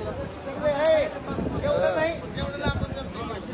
एवढं नाही, एवढं लांबून जमते माझी.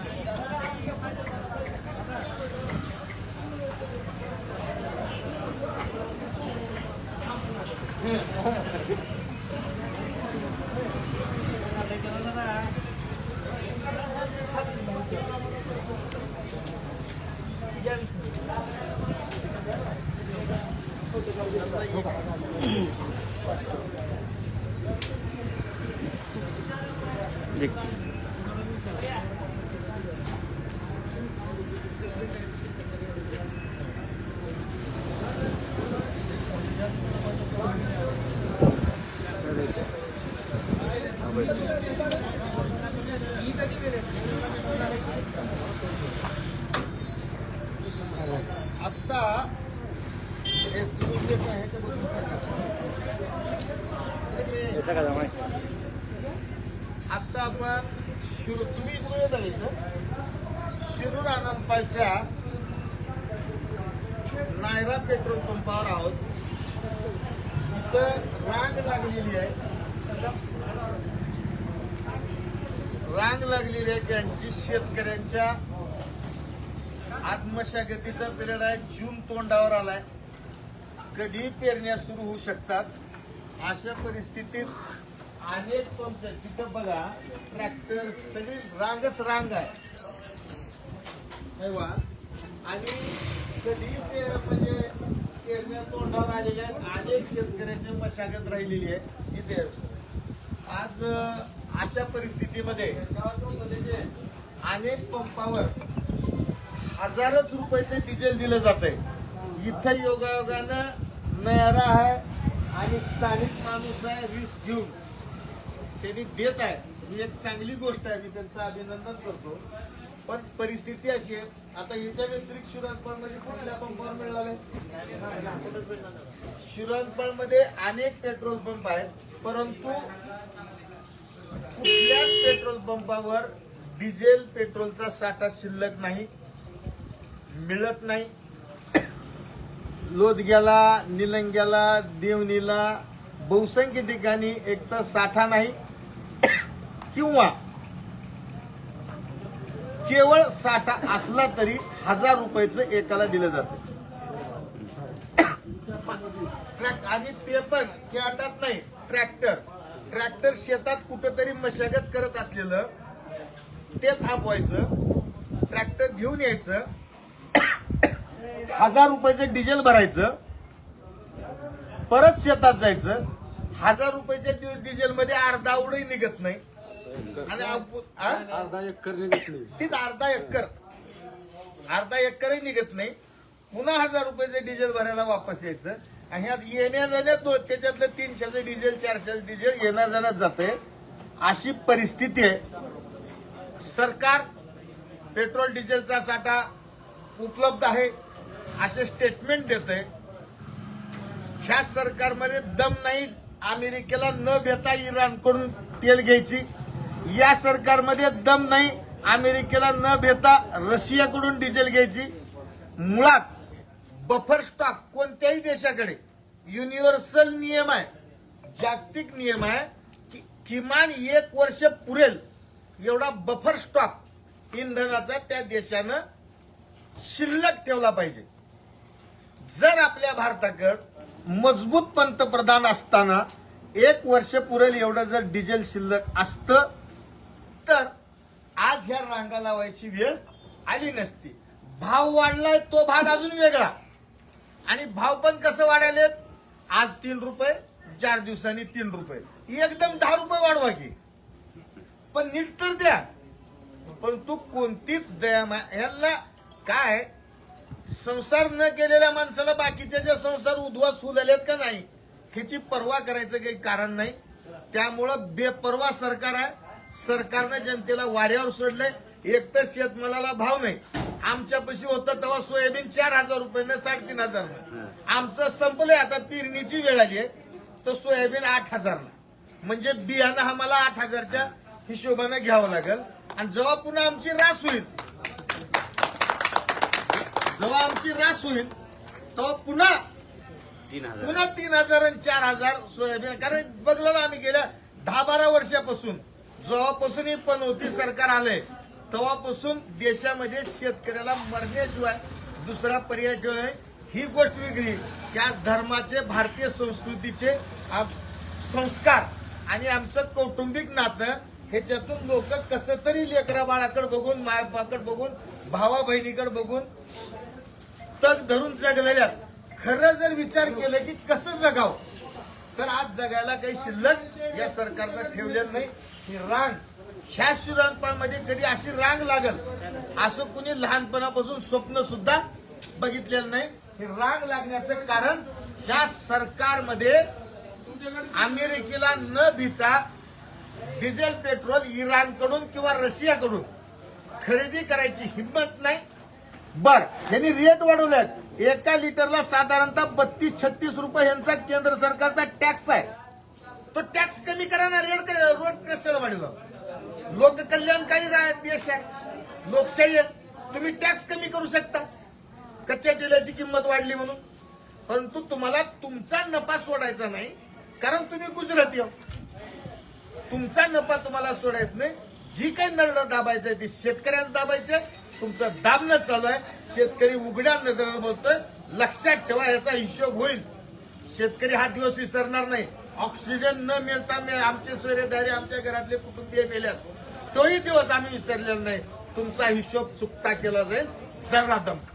आता हे तुम्ही जे काय ह्याच्या बसून आता आपण तुम्ही इकडे येत आहे शिरूर आनंदपालच्या नायरा पेट्रोल पंपावर आहोत. इथं रांग लागलेली आहे, रांग लागलेली आहे त्यांची. शेतकऱ्यांच्या आत्मशागतीचा पिरियड आहे, जून तोंडावर आलाय, कधी पेरण्या सुरू होऊ शकतात. अशा परिस्थितीत अनेक पंप तिथं बघा, ट्रॅक्टर सगळी रांगच रांग आहे आणि कधी म्हणजे पेरण्या तोंडावर आलेल्या आहेत. अनेक शेतकऱ्याची मशागत राहिलेली आहे इथे. आज अशा परिस्थितीमध्ये अनेक पंपावर हजारोच रुपयाचे डिझेल दिलं जात आहे. इथं योगायोगानं नयारा आहे आणि स्थानिक माणूस आहे, रिस्क घेऊन त्यांनी देत आहे. ही एक चांगली गोष्ट आहे, मी त्यांचं अभिनंदन करतो. पण परिस्थिती अशी आहे, आता याच्या व्यतिरिक्त शिरणपळमध्ये कुठल्या पंपावर मिळाले? शिरणपळमध्ये अनेक पेट्रोल पंप आहेत, परंतु कुठल्याच पेट्रोल पंपावर डिझेल पेट्रोलचा साठा शिल्लक नाही, मिळत नाही. लोदग्याला, निलंग्याला, देवणीला बहुसंख्य ठिकाणी एक तर साठा नाही किंवा केवळ साठा असला तरी 1000 रुपयाचं एकाला दिलं जातं. आणि ते पण ते आटात नाही. ट्रॅक्टर शेतात कुठंतरी मशागत करत असलेलं ते थांबवायचं, ट्रॅक्टर घेऊन यायचं, 1000 रुपयाचं डिझेल भरायचं, परत शेतात जायचं. 1000 रुपयाच्या डिझेल मध्ये अर्धा उडही निघत नाही आणि अर्धा एकर निघत नाही. तीच अर्धा एकरही निघत नाही. पुन्हा 1000 रुपयाचं डिझेल भरायला वापस यायचं आणि ह्यात येण्या जाण्यात त्याच्यातलं 300चं डिझेल 400चं डिझेल येण्या जाण्यात जाते. अशी परिस्थिती आहे. सरकार पेट्रोल डिझेलचा साठा उपलब्ध आहे असे स्टेटमेंट देते. ह्या सरकारमध्ये दम नाही अमेरिकेला न भेटा इराणकडून तेल घ्यायची. या सरकारमध्ये दम नाही अमेरिकेला न भेटा रशियाकडून डिझेल घ्यायची. मुळात बफर स्टॉक कोणत्याही देशाकडे युनिव्हर्सल नियम आहे, जागतिक नियम आहे की किमान 1 वर्ष पुरेल एवढा बफर स्टॉक इंधनाचा त्या देशानं शिल्लक ठेवला पाहिजे. जर आपल्या भारताकडे मजबूत पंतप्रधान असताना 1 वर्ष पुरेल एवढं जर डिझेल शिल्लक असतं तर आज ह्या रांगा लावायची वेळ आली नसती. भाव वाढलाय तो भाग अजून वेगळा आणि भाव पण कसं वाढायले, आज 3 रुपये, 4 दिवसांनी 3 रुपये, एकदम 10 रुपये वाढवा की, पण नीट तर द्या. पण तू कोणतीच दया ह्याला काय संसार न केलेल्या माणसाला बाकीचे जे संसार उद्ध्वस्त होऊ लागलेत का नाही ह्याची पर्वा करायचं काही कारण नाही. त्यामुळं बेपर्वा सरकार आहे. सरकारनं जनतेला वाऱ्यावर सोडलंय. एक तर शेतमालाला भाव नाही. आमच्यापाशी होतं तेव्हा सोयाबीन 4000 रुपयानं 3500. आमचं संपलंय, आता पेरणीची वेळ आली आहे तर सोयाबीन 8000. म्हणजे बियाणं आम्हाला 8000च्या हिशोबानं घ्यावं लागेल. आणि जेव्हा पुन्हा आमची रास होईल तेव्हा पुन्हा 3000 आणि 4000 सोयाबीन. कारण बघलं आम्ही गेल्या 10-12 वर्षापासून जेव्हापासून ही पनौती सरकार आलंय तेव्हापासून देशामध्ये शेतकऱ्याला मरण्याशिवाय दुसरा पर्याय ठेवणे ही गोष्ट वेगळी. त्या धर्माचे, भारतीय संस्कृतीचे संस्कार आणि आमचं कौटुंबिक नातं ह्याच्यातून लोक कसं तरी लेकरा बाळाकडे बघून, मायबापाकडे बघून, भावा बहिणीकडे बघून तग धरून जगलेल्या. खरं जर विचार केला की कसं जगावं, तर आज जगायला काही शिल्लक या सरकारनं ठेवलेलं नाही. ही रांग, ह्या शिरांपणामध्ये कधी अशी रांग लागल असं कुणी लहानपणापासून स्वप्न सुद्धा बघितलेलं नाही. ही रांग लागण्याचं कारण या सरकारमध्ये अमेरिकेला न भिता डिझेल पेट्रोल इराणकडून किंवा रशियाकडून खरेदी करायची हिंमत नाही. बर, यांनी रेट वाढवलेत. एका लिटरला साधारणतः 32-36 रुपये यांचा केंद्र सरकारचा टॅक्स आहे. तो टॅक्स कमी करा ना. रोड कशाला वाढवला? लोककल्याणकारी देश आहे, लोकशाही आहे. तुम्ही टॅक्स कमी करू शकता. कच्च्या तेलाची किंमत वाढली म्हणून, परंतु तुम्हाला तुमचा नफा सोडायचा नाही, कारण तुम्ही गुजराती हो. तुमचा नफा तुम्हाला सोडायचा नाही. जी काही नरडं दाबायचंय ती शेतकऱ्याच दाबायचंय. तुमचं दाबणं चालू आहे. शेतकरी उघड्या नजरेनं बोलतोय. लक्षात ठेवा, याचा हिशोब होईल. शेतकरी हा दिवस विसरणार नाही. ऑक्सिजन न मिळता आमचे सोयरेदारी, आमच्या घरातले कुटुंबीय मेल्यात, तोही दिवस आम्ही विसरलेला नाही. तुमचा हिशोब चुकता केला जाईल. जरा दमका.